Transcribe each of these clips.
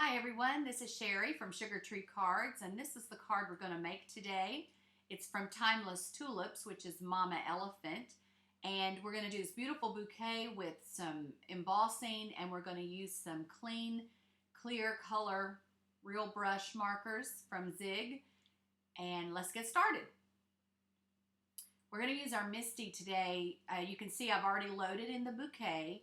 Hi everyone, this is Sherry from Sugar Tree Cards, and this is the card we're going to make today. It's from Timeless Tulips, which is Mama Elephant, and we're going to do this beautiful bouquet with some embossing, and we're going to use some clean, clear color real brush markers from Zig, and let's get started. We're going to use our Misty today. You can see I've already loaded in the bouquet,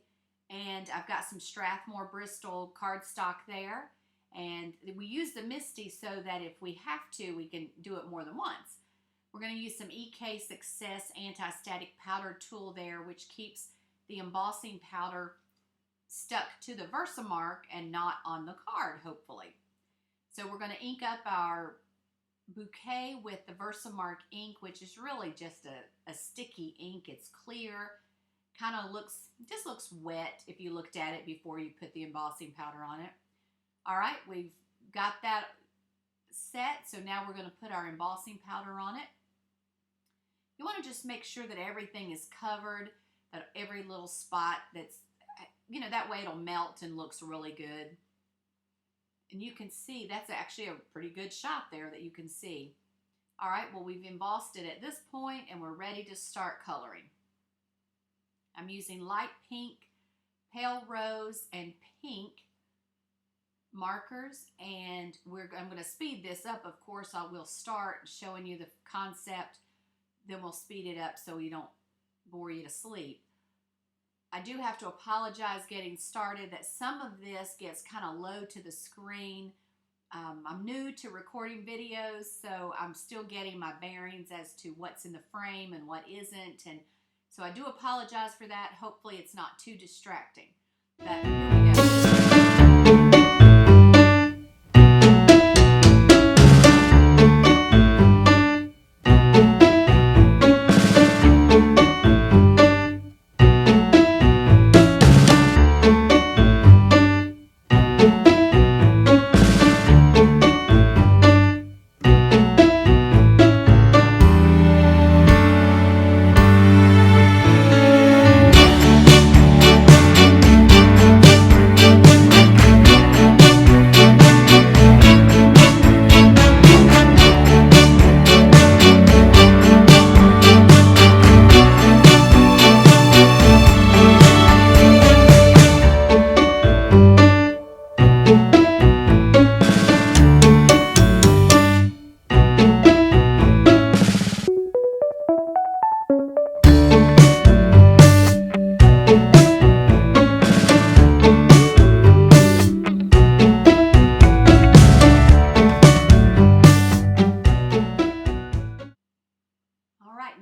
and I've got some Strathmore Bristol cardstock there, and we use the Misty so that if we have to, we can do it more than once. We're going to use some EK Success anti-static powder tool there, which keeps the embossing powder stuck to the Versamark and not on the card, hopefully. So we're going to ink up our bouquet with the Versamark ink, which is really just a sticky ink. It's clear. Kind of just looks wet if you looked at it before you put the embossing powder on it. All right, we've got that set, so now we're going to put our embossing powder on it. You want to just make sure that everything is covered, that every little spot that way it'll melt and looks really good. And you can see that's actually a pretty good shot there that you can see. All right, well, we've embossed it at this point and we're ready to start coloring. I'm using light pink, pale rose, and pink markers, and I'm going to speed this up. Of course, I will start showing you the concept, then we'll speed it up so we don't bore you to sleep. I do have to apologize getting started that some of this gets kind of low to the screen. I'm new to recording videos, so I'm still getting my bearings as to what's in the frame and what isn't, and so I do apologize for that. Hopefully it's not too distracting. But here we go.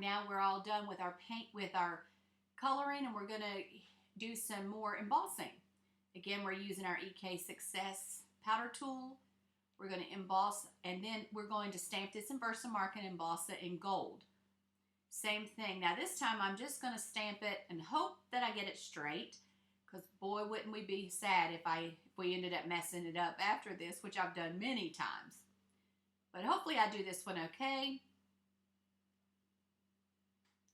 Now we're all done with our coloring, and we're going to do some more embossing. Again, we're using our EK Success powder tool. We're going to emboss, and then we're going to stamp this in Versamark and emboss it in gold. Same thing. Now this time I'm just going to stamp it and hope that I get it straight, because boy, wouldn't we be sad if we ended up messing it up after this, which I've done many times. But hopefully I do this one okay.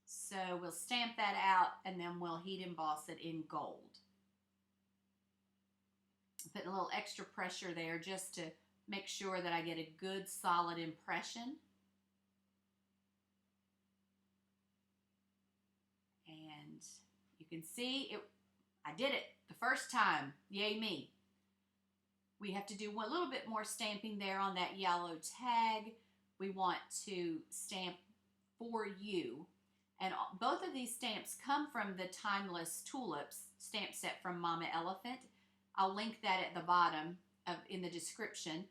So we'll stamp that out, and then we'll heat emboss it in gold. Putting a little extra pressure there just to make sure that I get a good solid impression. And you can see I did it the first time. Yay me. We have to do a little bit more stamping there on that yellow tag. We want to stamp for you. And both of these stamps come from the Timeless Tulips stamp set from Mama Elephant. I'll link that at the bottom in the description.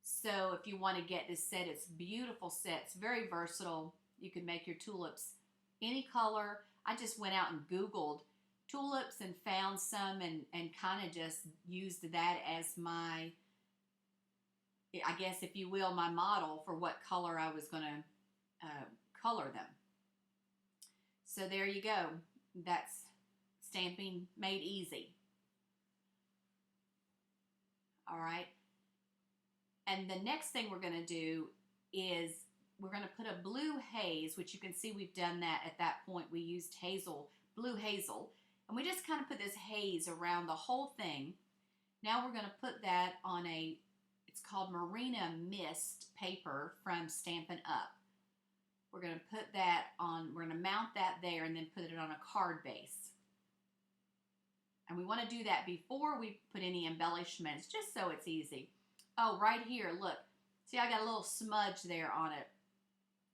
So if you want to get this set, it's a beautiful set. It's very versatile. You can make your tulips any color. I just went out and Googled tulips and found some and kind of just used that as my, I guess if you will, my model for what color I was going to color them. So there you go. That's stamping made easy. All right. And the next thing we're going to do is we're going to put a blue haze, which you can see we've done that at that point. We used blue hazel, and we just kind of put this haze around the whole thing. Now we're going to put that on it's called Marina Mist paper from Stampin' Up. We're going to put that on, we're going to mount that there and then put it on a card base. And we want to do that before we put any embellishments, just so it's easy. Oh, right here, look. See, I got a little smudge there on it.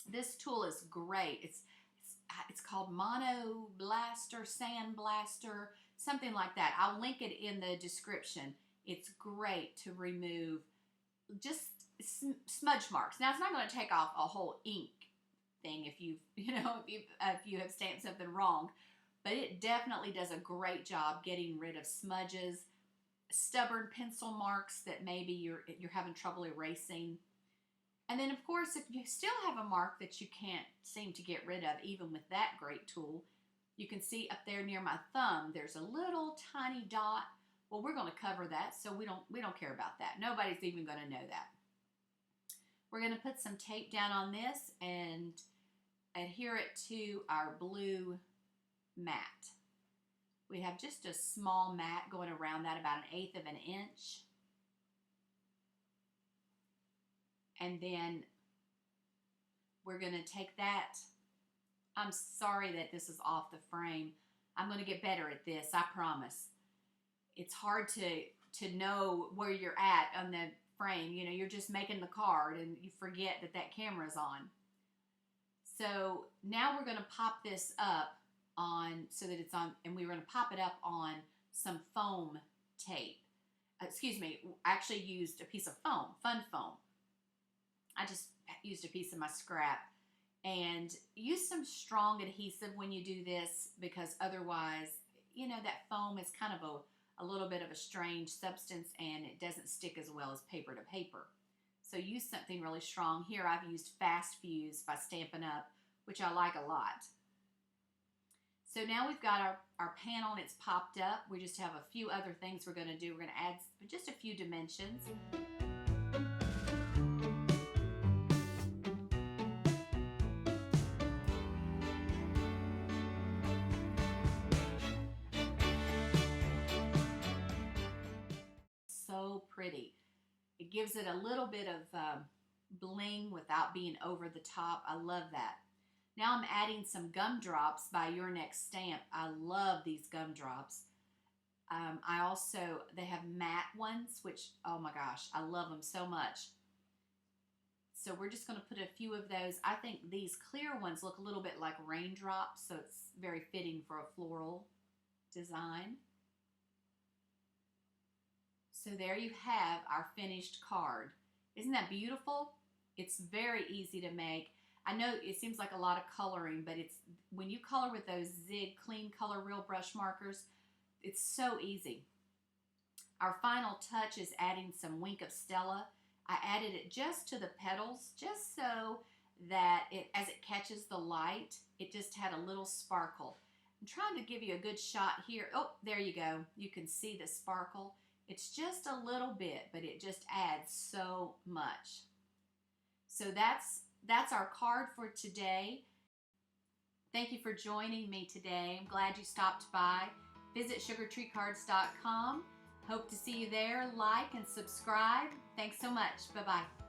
This tool is great. It's called Mono Blaster, Sand Blaster, something like that. I'll link it in the description. It's great to remove just smudge marks. Now, it's not going to take off a whole ink thing if you have stamped something wrong, but it definitely does a great job getting rid of smudges, stubborn pencil marks that maybe you're having trouble erasing. And then, of course, if you still have a mark that you can't seem to get rid of, even with that great tool, you can see up there near my thumb, there's a little tiny dot. Well, we're going to cover that, so we don't care about that. Nobody's even going to know that. We're going to put some tape down on this and adhere it to our blue mat. We have just a small mat going around that, about 1/8 of an inch. And then we're going to take that. I'm sorry that this is off the frame. I'm going to get better at this, I promise. It's hard to know where you're at on the frame. You know, you're just making the card and you forget that that camera's on. So now we're going to pop this up on, so that it's on, and we're going to pop it up on some foam tape. Excuse me, I actually used a piece of foam, fun foam. I just used a piece of my scrap. And use some strong adhesive when you do this, because otherwise, you know, that foam is kind of a little bit of a strange substance and it doesn't stick as well as paper to paper. So use something really strong. Here I've used Fast Fuse by Stampin' Up, which I like a lot. So now we've got our panel and it's popped up. We just have a few other things we're going to do. We're going to add just a few dimensions. So pretty. It gives it a little bit of bling without being over the top. I love that. Now I'm adding some gumdrops by Your Next Stamp. I love these gumdrops. They have matte ones, which, oh my gosh, I love them so much. So we're just going to put a few of those. I think these clear ones look a little bit like raindrops, so it's very fitting for a floral design. So there you have our finished card. Isn't that beautiful? It's very easy to make. I know it seems like a lot of coloring, but it's when you color with those Zig Clean Color Real Brush markers, it's so easy. Our final touch is adding some Wink of Stella. I added it just to the petals, just so that as it catches the light, it just had a little sparkle. I'm trying to give you a good shot here. Oh, there you go. You can see the sparkle. It's just a little bit, but it just adds so much. So that's our card for today. Thank you for joining me today. I'm glad you stopped by. Visit sugartreecards.com. Hope to see you there. Like and subscribe. Thanks so much. Bye-bye.